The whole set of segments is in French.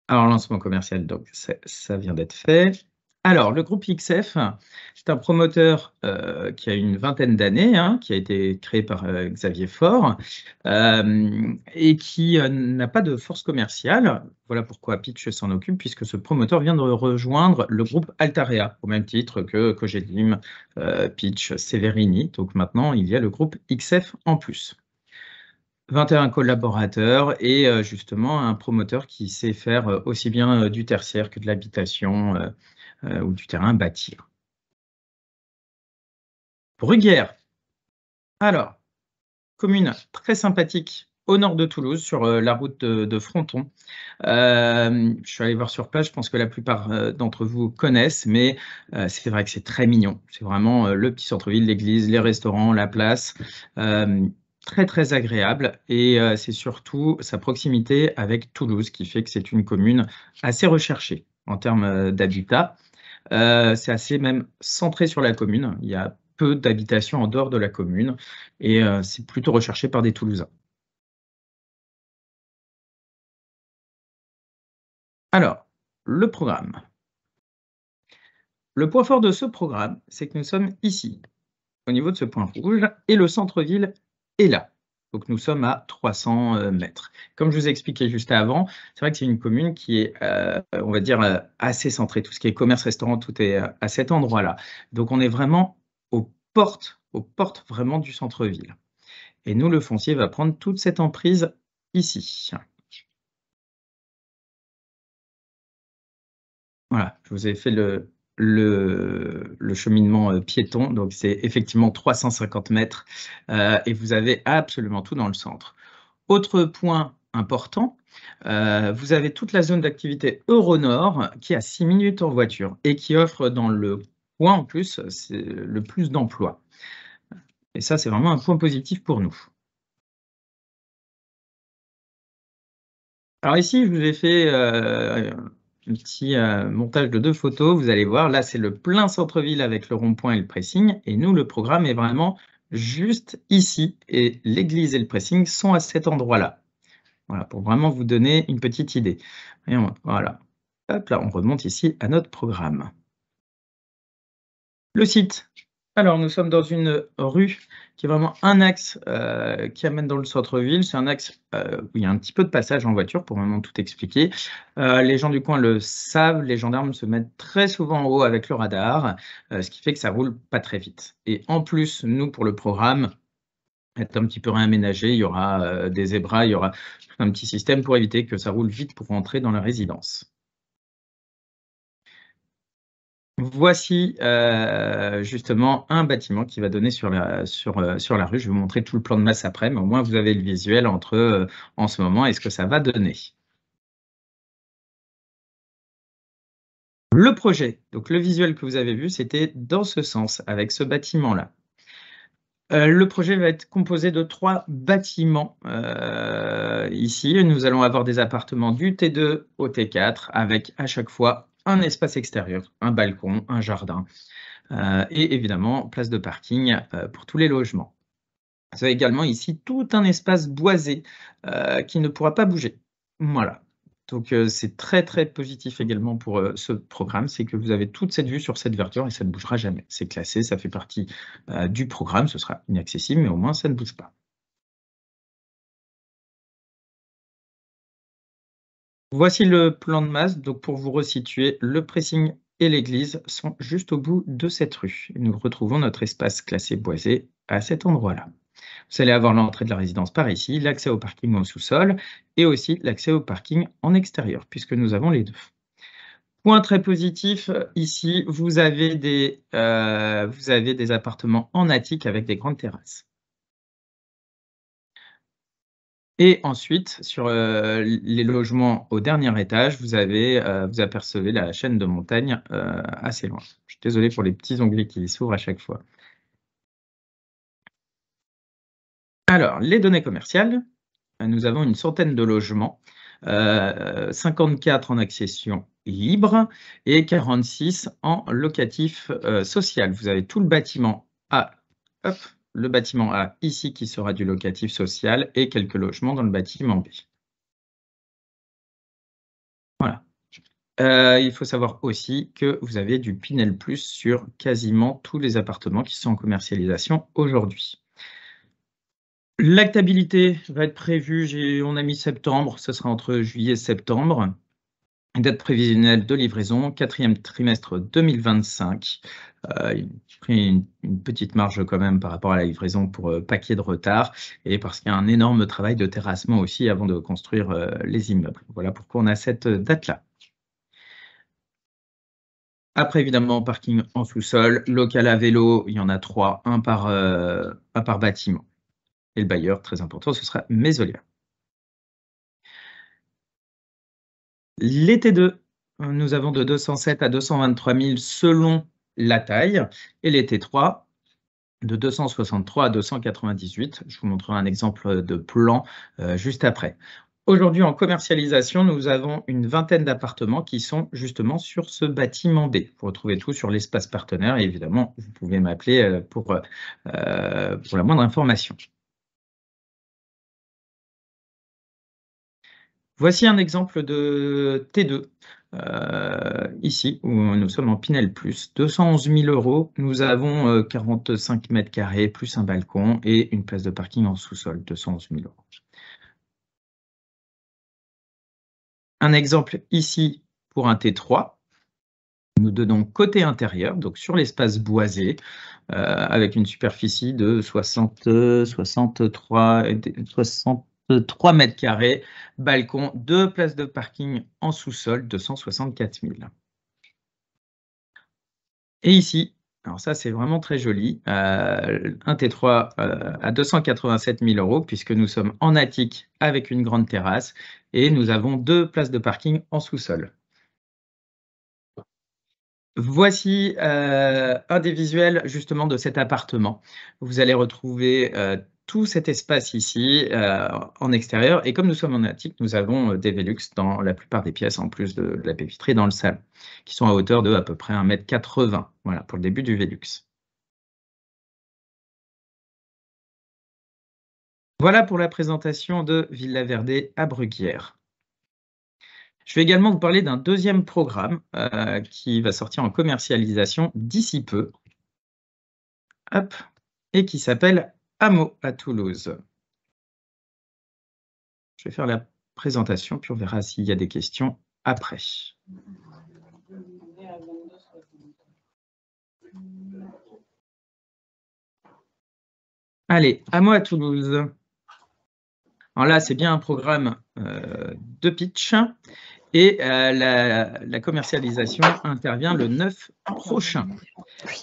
Alors, lancement commercial, donc ça vient d'être fait. Alors, le groupe XF, c'est un promoteur, qui a une vingtaine d'années, hein, qui a été créé par, Xavier Faure, et qui, n'a pas de force commerciale. Voilà pourquoi Pitch s'en occupe, puisque ce promoteur vient de rejoindre le groupe Altarea, au même titre que Cogedim, Pitch, Severini. Donc maintenant, il y a le groupe XF en plus. 21 collaborateurs et justement un promoteur qui sait faire, aussi bien, du tertiaire que de l'habitation, ou du terrain bâti. Bruguière, alors, commune très sympathique au nord de Toulouse sur, la route de Fronton. Je suis allé voir sur place, je pense que la plupart, d'entre vous connaissent, mais c'est vrai que c'est très mignon. C'est vraiment, le petit centre-ville, l'église, les restaurants, la place, très, très agréable et c'est surtout sa proximité avec Toulouse qui fait que c'est une commune assez recherchée en termes, d'habitat. C'est assez même centré sur la commune. Il y a peu d'habitations en dehors de la commune et c'est plutôt recherché par des Toulousains. Alors, le programme. Le point fort de ce programme, c'est que nous sommes ici, au niveau de ce point rouge, et le centre-ville est là. Donc nous sommes à 300 mètres. Comme je vous ai expliqué juste avant, c'est vrai que c'est une commune qui est, on va dire, assez centrée. Tout ce qui est commerce, restaurant, tout est à cet endroit-là. Donc on est vraiment aux portes vraiment du centre-ville. Et nous, le foncier va prendre toute cette emprise ici. Voilà, je vous ai fait le cheminement, piéton, donc c'est effectivement 350 mètres, et vous avez absolument tout dans le centre. Autre point important, vous avez toute la zone d'activité Euronord qui est à 6 minutes en voiture et qui offre dans le coin en plus, c'est le plus d'emplois et ça, c'est vraiment un point positif pour nous. Alors ici, je vous ai fait, un petit, montage de 2 photos. Vous allez voir, là, c'est le plein centre-ville avec le rond-point et le pressing et nous, le programme est vraiment juste ici et l'église et le pressing sont à cet endroit-là. Voilà, pour vraiment vous donner une petite idée. Et voilà. Hop là, on remonte ici à notre programme. Le site. Alors, nous sommes dans une rue qui est vraiment un axe, qui amène dans le centre-ville. C'est un axe, où il y a un petit peu de passage en voiture pour vraiment tout expliquer. Les gens du coin le savent, les gendarmes se mettent très souvent en haut avec le radar, ce qui fait que ça roule pas très vite et en plus, nous, pour le programme, être un petit peu réaménagé, il y aura, des zébras, il y aura tout un petit système pour éviter que ça roule vite pour rentrer dans la résidence. Voici, justement un bâtiment qui va donner sur la rue. Je vais vous montrer tout le plan de masse après, mais au moins vous avez le visuel entre, en ce moment et ce que ça va donner. Le projet, donc le visuel que vous avez vu, c'était dans ce sens, avec ce bâtiment-là. Le projet va être composé de 3 bâtiments, ici. Nous allons avoir des appartements du T2 au T4 avec à chaque fois un espace extérieur, un balcon, un jardin. Et évidemment, place de parking, pour tous les logements. Vous avez également ici tout un espace boisé, qui ne pourra pas bouger. Voilà. Donc, c'est très, très positif également pour, ce programme, c'est que vous avez toute cette vue sur cette verdure et ça ne bougera jamais. C'est classé, ça fait partie, du programme, ce sera inaccessible, mais au moins ça ne bouge pas. Voici le plan de masse, donc pour vous resituer, le pressing et l'église sont juste au bout de cette rue. Nous retrouvons notre espace classé boisé à cet endroit-là. Vous allez avoir l'entrée de la résidence par ici, l'accès au parking au sous-sol et aussi l'accès au parking en extérieur, puisque nous avons les deux. Point très positif, ici, vous avez des appartements en attique avec des grandes terrasses. Et ensuite, sur, les logements au dernier étage, vous apercevez la chaîne de montagne, assez loin. Je suis désolé pour les petits onglets qui s'ouvrent à chaque fois. Alors, les données commerciales, nous avons une centaine de logements, 54 en accession libre et 46 en locatif, social. Vous avez tout le bâtiment A, hop, le bâtiment A ici qui sera du locatif social et quelques logements dans le bâtiment B. Voilà. Il faut savoir aussi que vous avez du Pinel Plus sur quasiment tous les appartements qui sont en commercialisation aujourd'hui. L'actabilité va être prévue, on a mis septembre, ce sera entre juillet et septembre. Date prévisionnelle de livraison, 4e trimestre 2025. J'ai pris une petite marge quand même par rapport à la livraison pour pas qu'il y ait de retard et parce qu'il y a un énorme travail de terrassement aussi avant de construire les immeubles. Voilà pourquoi on a cette date-là. Après, évidemment, parking en sous-sol, local à vélo, il y en a 3, un par bâtiment. Et le bailleur, très important, ce sera Mesolia. Les T2, nous avons de 207 à 223 000 selon la taille, et les T3 de 263 à 298. Je vous montrerai un exemple de plan juste après. Aujourd'hui, en commercialisation, nous avons une vingtaine d'appartements qui sont justement sur ce bâtiment B. Vous retrouvez tout sur l'espace partenaire et évidemment, vous pouvez m'appeler pour la moindre information. Voici un exemple de T2, ici, où nous sommes en Pinel Plus, 211 000 €. Nous avons 45 mètres carrés, plus un balcon et une place de parking en sous-sol, 211 000 €. Un exemple ici pour un T3. Nous donnons côté intérieur, donc sur l'espace boisé, avec une superficie de 63 mètres carrés, balcon, 2 places de parking en sous-sol, 264 000. Et ici, alors ça c'est vraiment très joli, un T3 à 287 000 €, puisque nous sommes en attique avec une grande terrasse et nous avons 2 places de parking en sous-sol. Voici un des visuels justement de cet appartement. Vous allez retrouver tout cet espace ici en extérieur. Et comme nous sommes en attique, nous avons des Velux dans la plupart des pièces, en plus de la baie vitrée dans le salon, qui sont à hauteur de à peu près 1,80 m. Voilà, pour le début du Velux. Voilà pour la présentation de Villa Verde à Bruguière. Je vais également vous parler d'un deuxième programme qui va sortir en commercialisation d'ici peu. Hop, et qui s'appelle Hameau à Toulouse. Je vais faire la présentation, puis on verra s'il y a des questions après. Allez, Hameau à Toulouse. Alors là, c'est bien un programme de pitch et la commercialisation intervient le 9 prochain.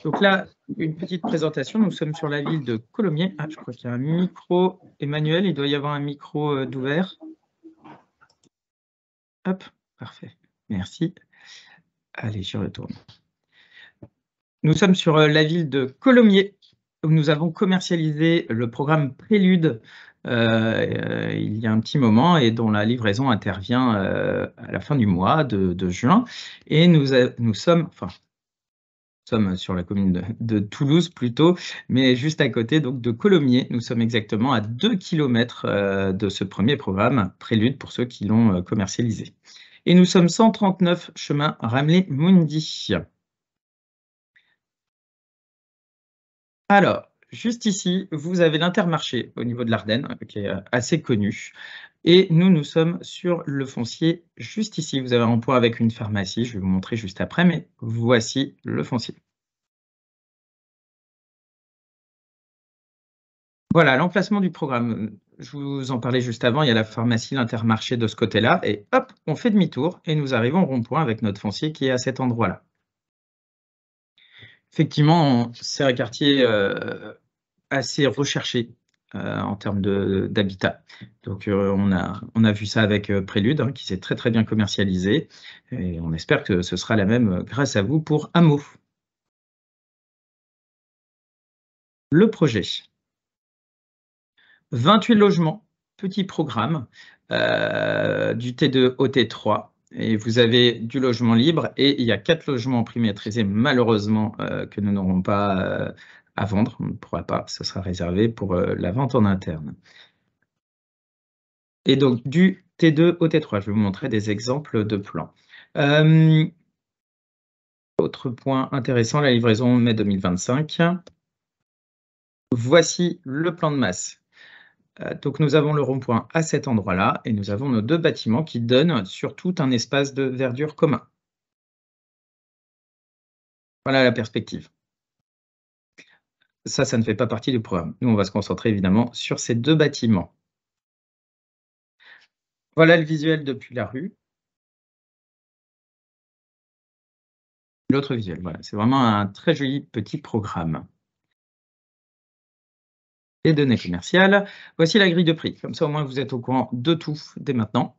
Donc là, une petite présentation. Nous sommes sur la ville de Colomiers. Ah, je crois qu'il y a un micro. Emmanuel, il doit y avoir un micro d'ouvert. Hop, parfait. Merci. Allez, je retourne. Nous sommes sur la ville de Colomiers, où nous avons commercialisé le programme Prélude il y a un petit moment et dont la livraison intervient à la fin du mois de juin. Et nous sommes sur la commune de Toulouse plutôt, mais juste à côté donc, de Colomiers. Nous sommes exactement à 2 km de ce premier programme Prélude pour ceux qui l'ont commercialisé. Et nous sommes 139 chemin Ramley-Mundi. Alors, juste ici, vous avez l'Intermarché au niveau de l'Ardenne, qui est assez connu. Et nous sommes sur le foncier juste ici. Vous avez un point avec une pharmacie, je vais vous montrer juste après, mais voici le foncier. Voilà, l'emplacement du programme. Je vous en parlais juste avant, il y a la pharmacie, l'Intermarché de ce côté-là, et hop, on fait demi-tour et nous arrivons au rond-point avec notre foncier qui est à cet endroit-là. Effectivement, c'est un quartier assez recherché en termes d'habitat. Donc, on a vu ça avec Prélude, qui s'est très, très bien commercialisé. Et on espère que ce sera la même grâce à vous pour Hameau. Le projet. 28 logements, petit programme, du T2 au T3. Et vous avez du logement libre et il y a 4 logements prix maîtrisés, malheureusement, que nous n'aurons pas à vendre. On ne pourra pas, ce sera réservé pour la vente en interne. Et donc, du T2 au T3, je vais vous montrer des exemples de plans. Autre point intéressant, la livraison mai 2025. Voici le plan de masse. Donc nous avons le rond-point à cet endroit-là et nous avons nos deux bâtiments qui donnent sur tout un espace de verdure commun. Voilà la perspective. Ça ne fait pas partie du programme. Nous, on va se concentrer évidemment sur ces deux bâtiments. Voilà le visuel depuis la rue. L'autre visuel, voilà, c'est vraiment un très joli petit programme. Les données commerciales. Voici la grille de prix. Comme ça, au moins, vous êtes au courant de tout dès maintenant.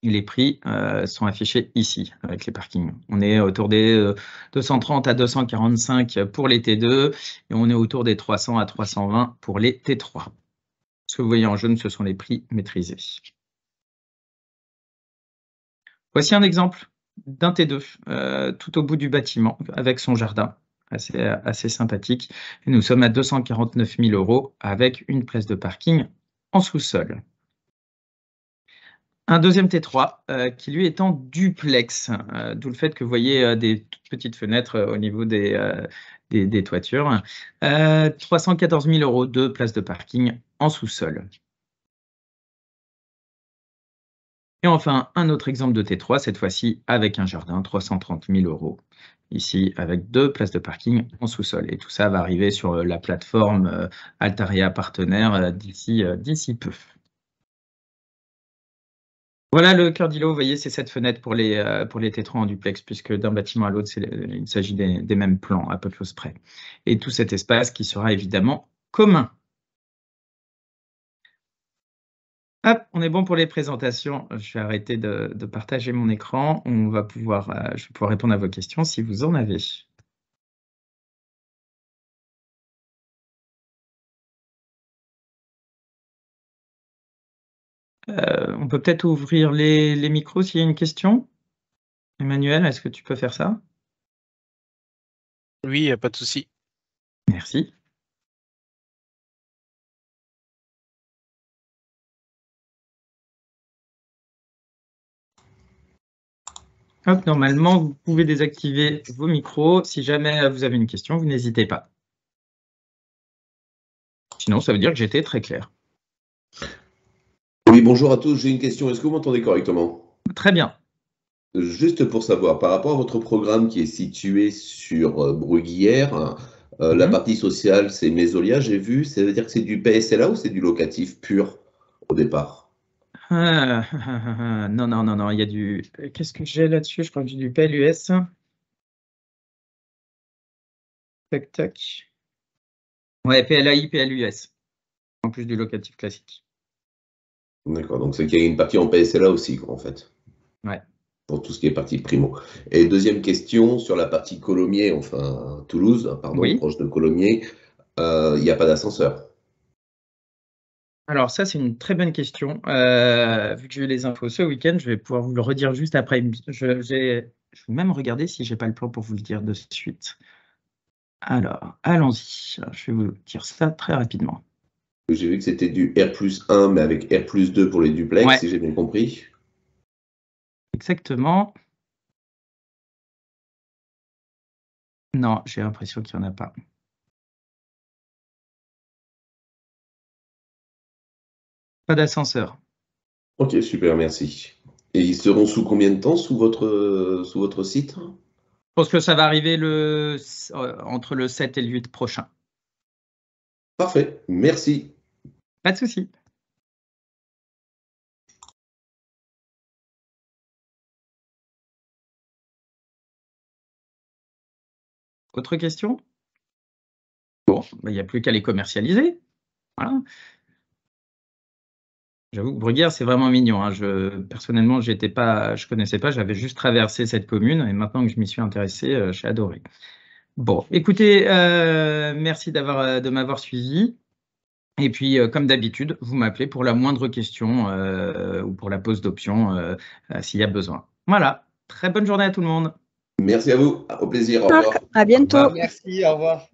Et les prix sont affichés ici avec les parkings. On est autour des 230 à 245 pour les T2 et on est autour des 300 à 320 pour les T3. Ce que vous voyez en jaune, ce sont les prix maîtrisés. Voici un exemple d'un T2 tout au bout du bâtiment avec son jardin. Assez sympathique. Et nous sommes à 249 000 € avec une place de parking en sous-sol. Un deuxième T3 qui lui est en duplex, d'où le fait que vous voyez des toutes petites fenêtres au niveau des toitures. 314 000 € de place de parking en sous-sol. Et enfin, un autre exemple de T3, cette fois-ci avec un jardin, 330 000 €. Ici, avec deux places de parking en sous-sol. Et tout ça va arriver sur la plateforme Altaria Partenaire d'ici peu. Voilà le cœur d'îlot, vous voyez, c'est cette fenêtre pour les T3 en duplex, puisque d'un bâtiment à l'autre, il s'agit des mêmes plans, à peu de choses près. Et tout cet espace qui sera évidemment commun. Hop, on est bon pour les présentations. Je vais arrêter de partager mon écran. Je vais pouvoir répondre à vos questions si vous en avez. On peut peut-être ouvrir les micros s'il y a une question. Emmanuel, est-ce que tu peux faire ça? Oui, il n'y a pas de souci. Merci. Hop, normalement, vous pouvez désactiver vos micros. Si jamais vous avez une question, vous n'hésitez pas. Sinon, ça veut dire que j'étais très clair. Oui, bonjour à tous. J'ai une question. Est-ce que vous m'entendez correctement? Très bien. Juste pour savoir, par rapport à votre programme qui est situé sur Bruguière, la partie sociale, c'est Mésolia, j'ai vu. Ça veut dire que c'est du PSLA ou c'est du locatif pur au départ? Non, il y a du... Qu'est-ce que j'ai là-dessus? Je crois que j'ai du PLUS. Tac, tac. Ouais, PLAI, PLUS. En plus du locatif classique. D'accord, donc c'est qu'il y a une partie en PSLA aussi, quoi, en fait. Ouais. Pour tout ce qui est partie primo. Et deuxième question, sur la partie Colomiers, enfin Toulouse, pardon, Oui. proche de Colomiers, il n'y a pas d'ascenseur. Alors ça, c'est une très bonne question. Vu que j'ai eu les infos ce week-end, je vais pouvoir vous le redire juste après. Je vais même regarder si j'ai pas le plan pour vous le dire de suite. Alors, allons-y. Je vais vous dire ça très rapidement. J'ai vu que c'était du R+1, mais avec R+2 pour les duplex, Ouais. si j'ai bien compris. Exactement. Non, j'ai l'impression qu'il n'y en a pas. Pas d'ascenseur. Ok, super, merci. Et ils seront sous combien de temps sous votre site? Je pense que ça va arriver entre le 7 et le 8 prochain. Parfait, merci. Pas de souci. Autre question? Bon, il n'y a plus qu'à les commercialiser. Voilà. J'avoue que Bruguière, c'est vraiment mignon. Personnellement, je connaissais pas, j'avais juste traversé cette commune et maintenant que je m'y suis intéressé, j'ai adoré. Bon, écoutez, merci de m'avoir suivi. Et puis, comme d'habitude, vous m'appelez pour la moindre question ou pour la pose d'options s'il y a besoin. Voilà, très bonne journée à tout le monde. Merci à vous, au plaisir, au revoir. À bientôt. Merci, au revoir.